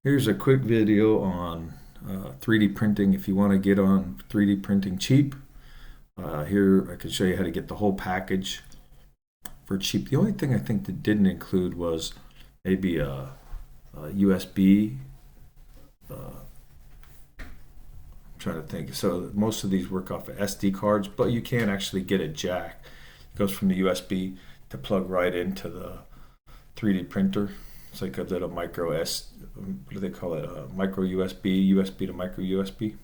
Here's a quick video on 3D printing if you want to get on 3D printing cheap. Here I can show you how to get the whole package for cheap. The only thing I think that didn't include was maybe a USB. I'm trying to think. So most of these work off of SD cards, but you can actually get a jack. It goes from the USB to plug right into the 3D printer. It's like a little micro what do they call it? Micro USB, USB to micro USB.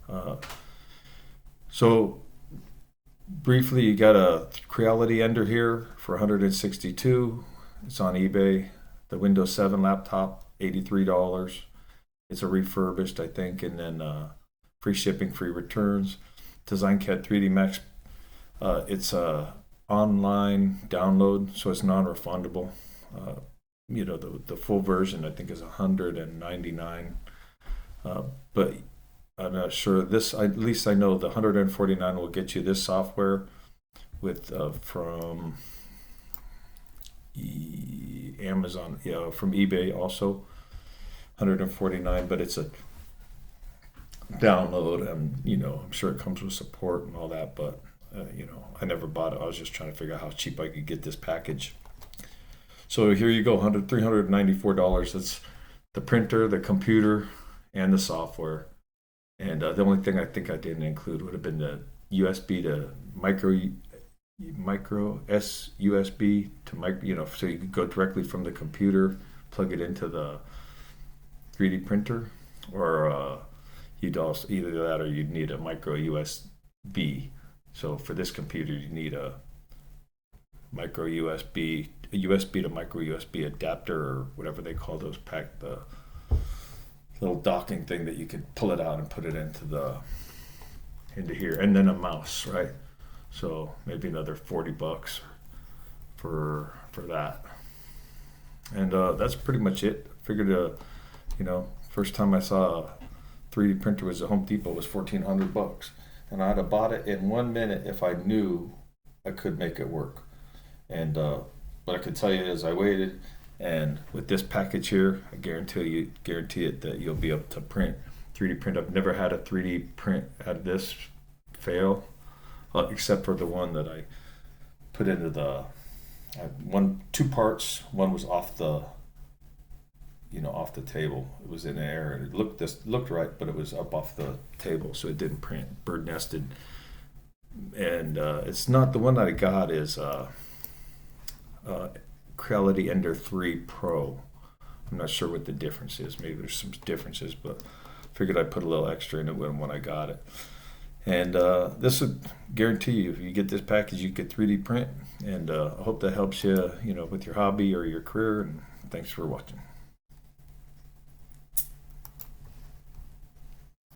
Uh, so briefly, you got a Creality Ender here for 162. It's on eBay. The Windows 7 laptop, $83. It's a refurbished, I think, and then free shipping, free returns. DesignCAD 3D Max. It's a online download, so it's non-refundable. Uh, the full version I think is 199, but I'm not sure. This, at least I know the 149 will get you this software with from Amazon, from eBay also 149, but it's a download, and I'm sure it comes with support and all that, but I never bought it. I was just trying to figure out how cheap I could get this package. So here you go, $394. That's the printer, the computer, and the software. And the only thing I think I didn't include would have been the USB to micro S USB to micro, so you could go directly from the computer, plug it into the 3D printer, or you'd also either that or you'd need a micro USB. So for this computer, you need a micro USB, a USB to micro USB adapter, or whatever they call those the little docking thing that you could pull it out and put it into here, and then a mouse, right? So maybe another $40 for that, and that's pretty much it. Figured, first time I saw a 3D printer was at Home Depot was $1,400, and I'd have bought it in 1 minute if I knew I could make it work. And what I could tell you is I waited, and with this package here, I guarantee it that you'll be able to print 3D print. I've never had a 3D print out of this fail, except for the one that I put into two parts. One was off the table. It was in the air, and it looked right, but it was up off the table, so it didn't print. Bird nested, and it's not the one that I got is. Creality Ender 3 Pro. I'm not sure what the difference is. Maybe there's some differences, but figured I'd put a little extra in it when I got it. And this would guarantee you, if you get this package, you get 3D print. And I hope that helps you, with your hobby or your career. And thanks for watching.